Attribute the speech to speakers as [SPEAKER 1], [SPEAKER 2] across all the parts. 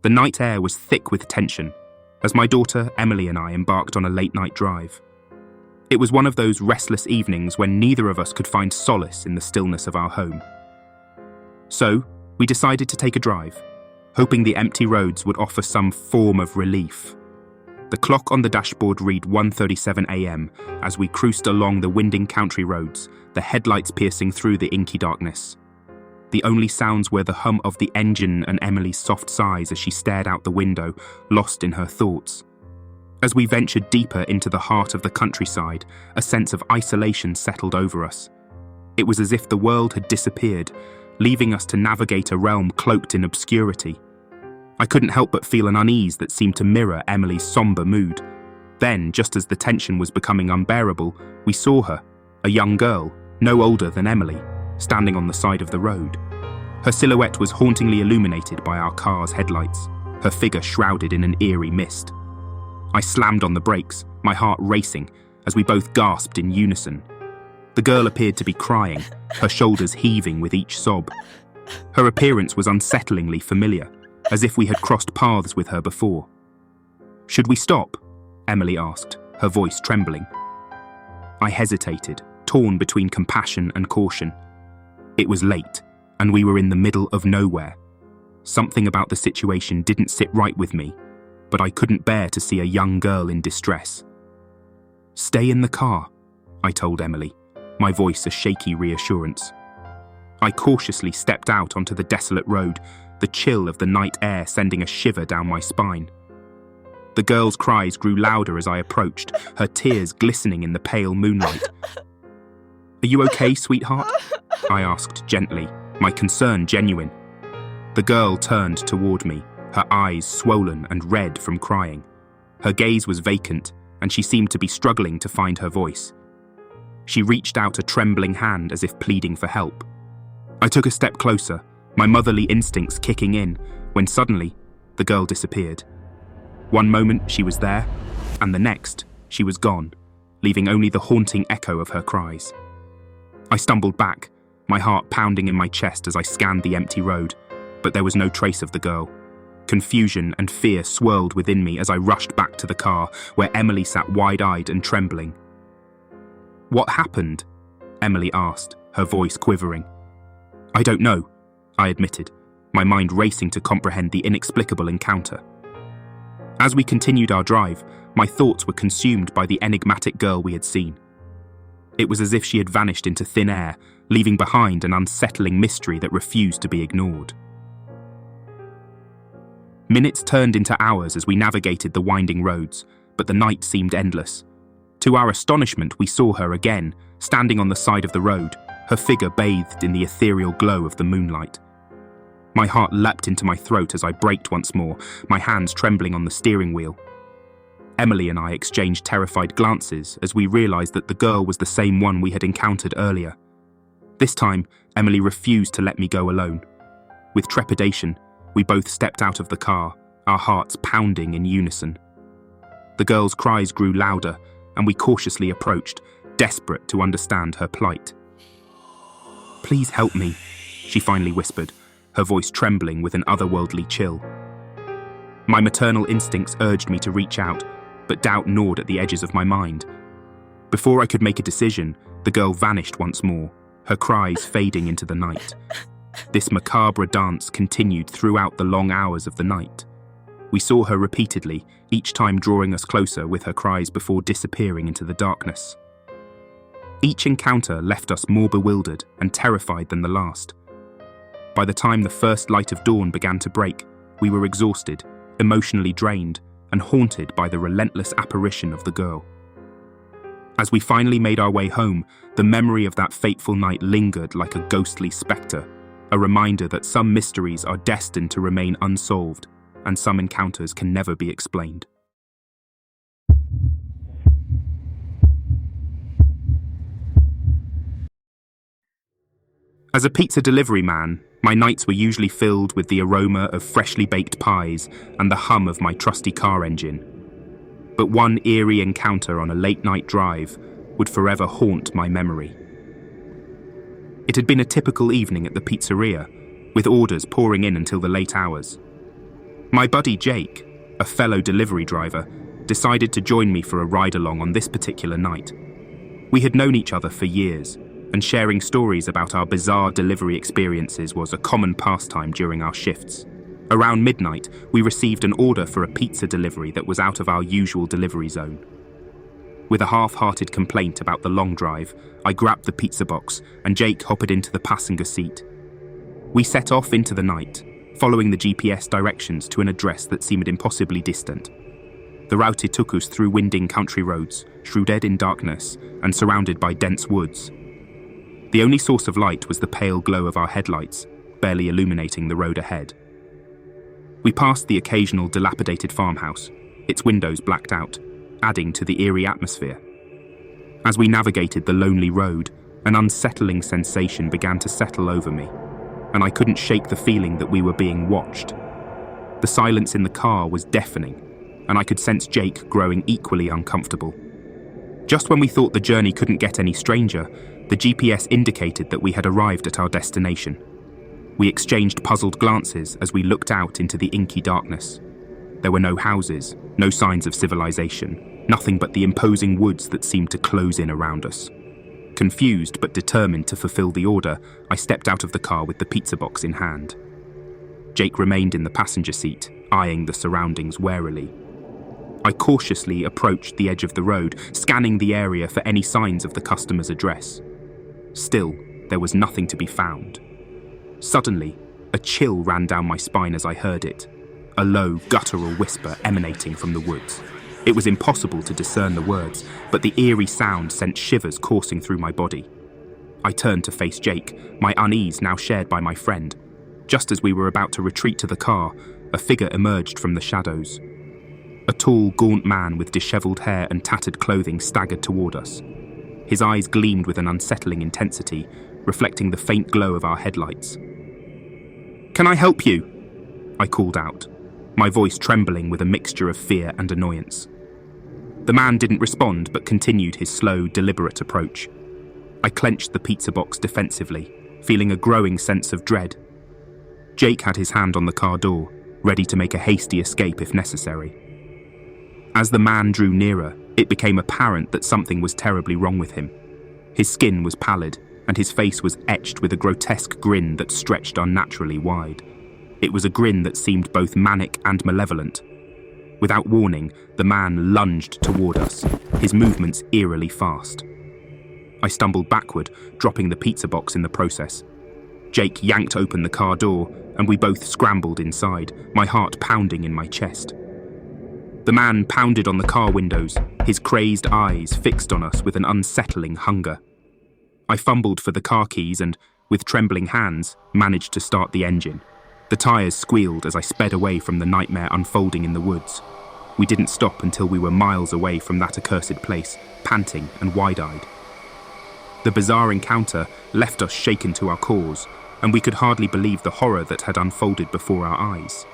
[SPEAKER 1] The night air was thick with tension as my daughter Emily and I embarked on a late-night drive. It was one of those restless evenings when neither of us could find solace in the stillness of our home. So, we decided to take a drive, hoping the empty roads would offer some form of relief. The clock on the dashboard read 1:37 a.m. as we cruised along the winding country roads, the headlights piercing through the inky darkness. The only sounds were the hum of the engine and Emily's soft sighs as she stared out the window, lost in her thoughts. As we ventured deeper into the heart of the countryside, a sense of isolation settled over us. It was as if the world had disappeared, leaving us to navigate a realm cloaked in obscurity. I couldn't help but feel an unease that seemed to mirror Emily's somber mood. Then, just as the tension was becoming unbearable, we saw her, a young girl, no older than Emily, standing on the side of the road. Her silhouette was hauntingly illuminated by our car's headlights, her figure shrouded in an eerie mist. I slammed on the brakes, my heart racing, as we both gasped in unison. The girl appeared to be crying, her shoulders heaving with each sob. Her appearance was unsettlingly familiar, as if we had crossed paths with her before. "Should we stop?" Emily asked, her voice trembling. I hesitated, torn between compassion and caution. It was late, and we were in the middle of nowhere. Something about the situation didn't sit right with me, but I couldn't bear to see a young girl in distress. "Stay in the car," I told Emily, my voice a shaky reassurance. I cautiously stepped out onto the desolate road, the chill of the night air sending a shiver down my spine. The girl's cries grew louder as I approached, her tears glistening in the pale moonlight. "Are you okay, sweetheart?" I asked gently, my concern genuine. The girl turned toward me, her eyes swollen and red from crying. Her gaze was vacant, and she seemed to be struggling to find her voice. She reached out a trembling hand as if pleading for help. I took a step closer, my motherly instincts kicking in, when suddenly, the girl disappeared. One moment she was there, and the next, she was gone, leaving only the haunting echo of her cries. I stumbled back, my heart pounding in my chest as I scanned the empty road, but there was no trace of the girl. Confusion and fear swirled within me as I rushed back to the car, where Emily sat wide-eyed and trembling. "What happened?" Emily asked, her voice quivering. "I don't know," I admitted, my mind racing to comprehend the inexplicable encounter. As we continued our drive, my thoughts were consumed by the enigmatic girl we had seen. It was as if she had vanished into thin air, leaving behind an unsettling mystery that refused to be ignored. Minutes turned into hours as we navigated the winding roads, but the night seemed endless. To our astonishment, we saw her again, standing on the side of the road, her figure bathed in the ethereal glow of the moonlight. My heart leapt into my throat as I braked once more, my hands trembling on the steering wheel. Emily and I exchanged terrified glances as we realized that the girl was the same one we had encountered earlier. This time, Emily refused to let me go alone. With trepidation, we both stepped out of the car, our hearts pounding in unison. The girl's cries grew louder, and we cautiously approached, desperate to understand her plight. "Please help me," she finally whispered, her voice trembling with an otherworldly chill. My maternal instincts urged me to reach out, but doubt gnawed at the edges of my mind. Before I could make a decision, the girl vanished once more, her cries fading into the night. This macabre dance continued throughout the long hours of the night. We saw her repeatedly, each time drawing us closer with her cries before disappearing into the darkness. Each encounter left us more bewildered and terrified than the last. By the time the first light of dawn began to break, we were exhausted, emotionally drained, and haunted by the relentless apparition of the girl. As we finally made our way home, the memory of that fateful night lingered like a ghostly spectre, a reminder that some mysteries are destined to remain unsolved, and some encounters can never be explained. As a pizza delivery man, my nights were usually filled with the aroma of freshly baked pies and the hum of my trusty car engine. But one eerie encounter on a late-night drive would forever haunt my memory. It had been a typical evening at the pizzeria, with orders pouring in until the late hours. My buddy Jake, a fellow delivery driver, decided to join me for a ride-along on this particular night. We had known each other for years, and sharing stories about our bizarre delivery experiences was a common pastime during our shifts. Around midnight, we received an order for a pizza delivery that was out of our usual delivery zone. With a half-hearted complaint about the long drive, I grabbed the pizza box and Jake hopped into the passenger seat. We set off into the night, following the GPS directions to an address that seemed impossibly distant. The route took us through winding country roads, shrouded in darkness and surrounded by dense woods. The only source of light was the pale glow of our headlights, barely illuminating the road ahead. We passed the occasional dilapidated farmhouse, its windows blacked out, adding to the eerie atmosphere. As we navigated the lonely road, an unsettling sensation began to settle over me, and I couldn't shake the feeling that we were being watched. The silence in the car was deafening, and I could sense Jake growing equally uncomfortable. Just when we thought the journey couldn't get any stranger, the GPS indicated that we had arrived at our destination. We exchanged puzzled glances as we looked out into the inky darkness. There were no houses, no signs of civilization, nothing but the imposing woods that seemed to close in around us. Confused but determined to fulfill the order, I stepped out of the car with the pizza box in hand. Jake remained in the passenger seat, eyeing the surroundings warily. I cautiously approached the edge of the road, scanning the area for any signs of the customer's address. Still, there was nothing to be found. Suddenly, a chill ran down my spine as I heard it, a low, guttural whisper emanating from the woods. It was impossible to discern the words, but the eerie sound sent shivers coursing through my body. I turned to face Jake, my unease now shared by my friend. Just as we were about to retreat to the car, a figure emerged from the shadows. A tall, gaunt man with disheveled hair and tattered clothing staggered toward us. His eyes gleamed with an unsettling intensity, reflecting the faint glow of our headlights. "Can I help you?" I called out, my voice trembling with a mixture of fear and annoyance. The man didn't respond but continued his slow, deliberate approach. I clenched the pizza box defensively, feeling a growing sense of dread. Jake had his hand on the car door, ready to make a hasty escape if necessary. As the man drew nearer, it became apparent that something was terribly wrong with him. His skin was pallid, and his face was etched with a grotesque grin that stretched unnaturally wide. It was a grin that seemed both manic and malevolent. Without warning, the man lunged toward us, his movements eerily fast. I stumbled backward, dropping the pizza box in the process. Jake yanked open the car door, and we both scrambled inside, my heart pounding in my chest. The man pounded on the car windows, his crazed eyes fixed on us with an unsettling hunger. I fumbled for the car keys and, with trembling hands, managed to start the engine. The tires squealed as I sped away from the nightmare unfolding in the woods. We didn't stop until we were miles away from that accursed place, panting and wide-eyed. The bizarre encounter left us shaken to our cores, and we could hardly believe the horror that had unfolded before our eyes.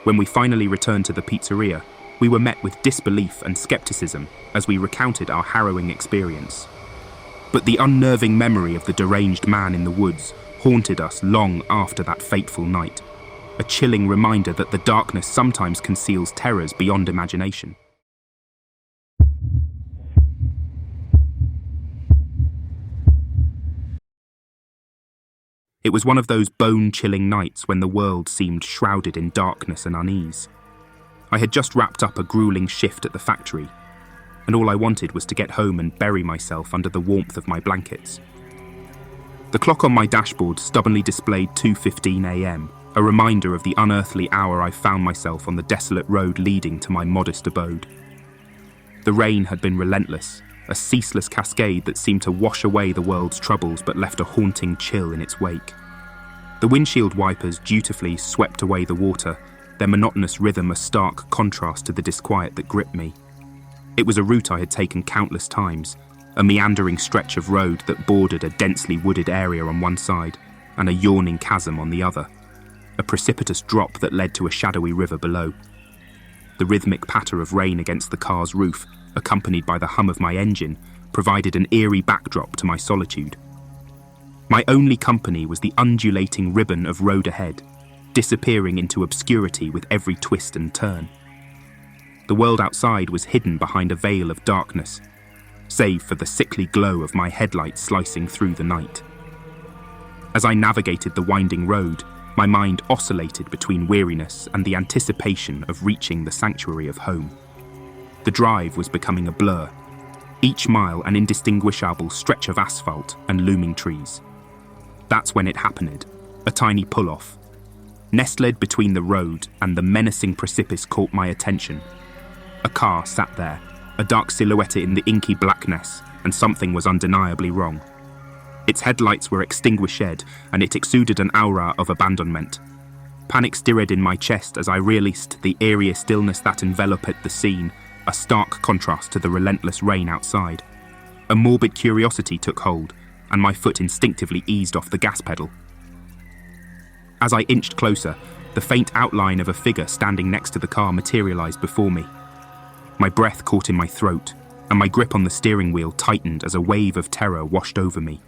[SPEAKER 1] When we finally returned to the pizzeria, we were met with disbelief and skepticism as we recounted our harrowing experience. But the unnerving memory of the deranged man in the woods haunted us long after that fateful night, a chilling reminder that the darkness sometimes conceals terrors beyond imagination. It was one of those bone-chilling nights when the world seemed shrouded in darkness and unease. I had just wrapped up a grueling shift at the factory, and all I wanted was to get home and bury myself under the warmth of my blankets. The clock on my dashboard stubbornly displayed 2:15 a.m., a reminder of the unearthly hour I found myself on the desolate road leading to my modest abode. The rain had been relentless, a ceaseless cascade that seemed to wash away the world's troubles but left a haunting chill in its wake. The windshield wipers dutifully swept away the water, their monotonous rhythm a stark contrast to the disquiet that gripped me. It was a route I had taken countless times, a meandering stretch of road that bordered a densely wooded area on one side and a yawning chasm on the other, a precipitous drop that led to a shadowy river below. The rhythmic patter of rain against the car's roof, accompanied by the hum of my engine, provided an eerie backdrop to my solitude. My only company was the undulating ribbon of road ahead, disappearing into obscurity with every twist and turn. The world outside was hidden behind a veil of darkness, save for the sickly glow of my headlights slicing through the night. As I navigated the winding road, my mind oscillated between weariness and the anticipation of reaching the sanctuary of home. The drive was becoming a blur, each mile an indistinguishable stretch of asphalt and looming trees. That's when it happened, a tiny pull-off. Nestled between the road and the menacing precipice caught my attention. A car sat there, a dark silhouette in the inky blackness, and something was undeniably wrong. Its headlights were extinguished, and it exuded an aura of abandonment. Panic stirred in my chest as I realized the eerie stillness that enveloped the scene, a stark contrast to the relentless rain outside. A morbid curiosity took hold, and my foot instinctively eased off the gas pedal. As I inched closer, the faint outline of a figure standing next to the car materialized before me. My breath caught in my throat, and my grip on the steering wheel tightened as a wave of terror washed over me.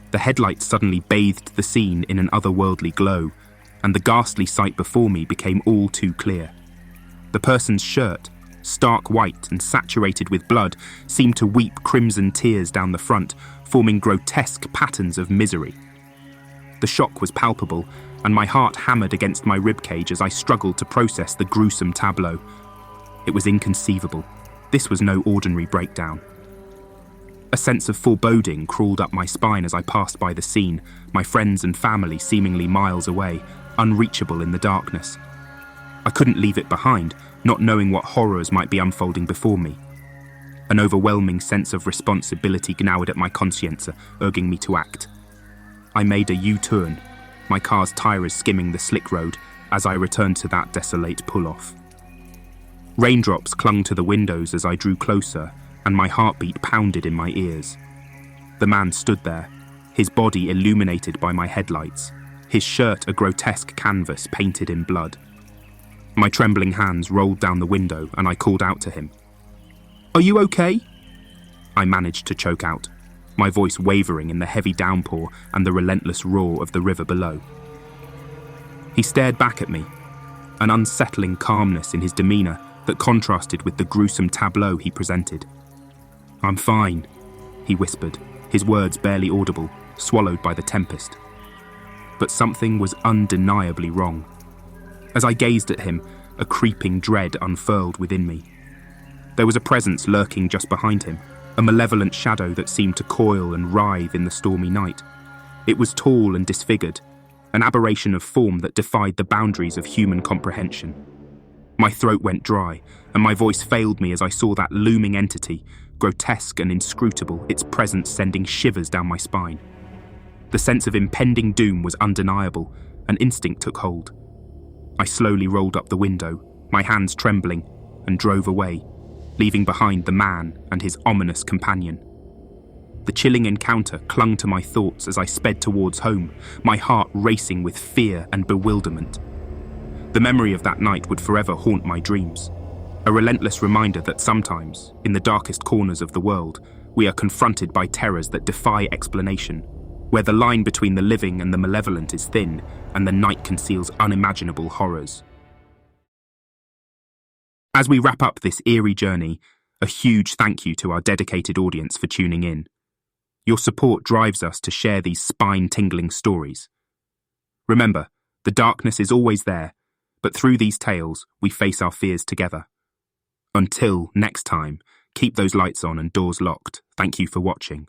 [SPEAKER 1] The headlights suddenly bathed the scene in an otherworldly glow, and the ghastly sight before me became all too clear. The person's shirt, stark white and saturated with blood, seemed to weep crimson tears down the front, forming grotesque patterns of misery. The shock was palpable, and my heart hammered against my ribcage as I struggled to process the gruesome tableau. It was inconceivable. This was no ordinary breakdown. A sense of foreboding crawled up my spine as I passed by the scene, my friends and family seemingly miles away, unreachable in the darkness. I couldn't leave it behind, not knowing what horrors might be unfolding before me. An overwhelming sense of responsibility gnawed at my conscience, urging me to act. I made a U-turn, my car's tires skimming the slick road as I returned to that desolate pull-off. Raindrops clung to the windows as I drew closer, and my heartbeat pounded in my ears. The man stood there, his body illuminated by my headlights, his shirt a grotesque canvas painted in blood. My trembling hands rolled down the window and I called out to him. "Are you okay?" I managed to choke out, my voice wavering in the heavy downpour and the relentless roar of the river below. He stared back at me, an unsettling calmness in his demeanor that contrasted with the gruesome tableau he presented. "I'm fine," he whispered, his words barely audible, swallowed by the tempest. But something was undeniably wrong. As I gazed at him, a creeping dread unfurled within me. There was a presence lurking just behind him, a malevolent shadow that seemed to coil and writhe in the stormy night. It was tall and disfigured, an aberration of form that defied the boundaries of human comprehension. My throat went dry, and my voice failed me as I saw that looming entity, grotesque and inscrutable, its presence sending shivers down my spine. The sense of impending doom was undeniable, and instinct took hold. I slowly rolled up the window, my hands trembling, and drove away, leaving behind the man and his ominous companion. The chilling encounter clung to my thoughts as I sped towards home, my heart racing with fear and bewilderment. The memory of that night would forever haunt my dreams, a relentless reminder that sometimes, in the darkest corners of the world, we are confronted by terrors that defy explanation, where the line between the living and the malevolent is thin, and the night conceals unimaginable horrors. As we wrap up this eerie journey, a huge thank you to our dedicated audience for tuning in. Your support drives us to share these spine-tingling stories. Remember, the darkness is always there, but through these tales, we face our fears together. Until next time, keep those lights on and doors locked. Thank you for watching.